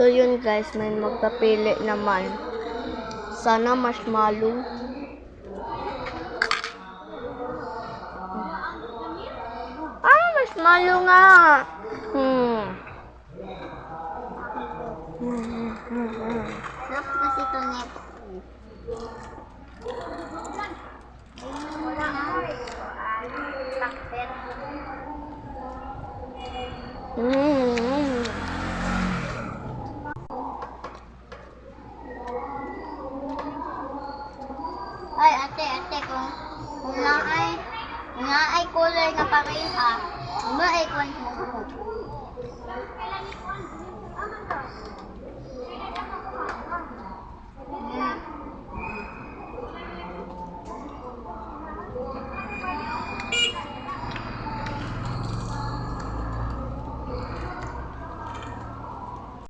So yun guys, may magpapili naman. Sana marshmallow. Marshmallow nga. Sarap kasi ito nepo. Ay, ate, kung naay kulay nga pareha, ba ay kung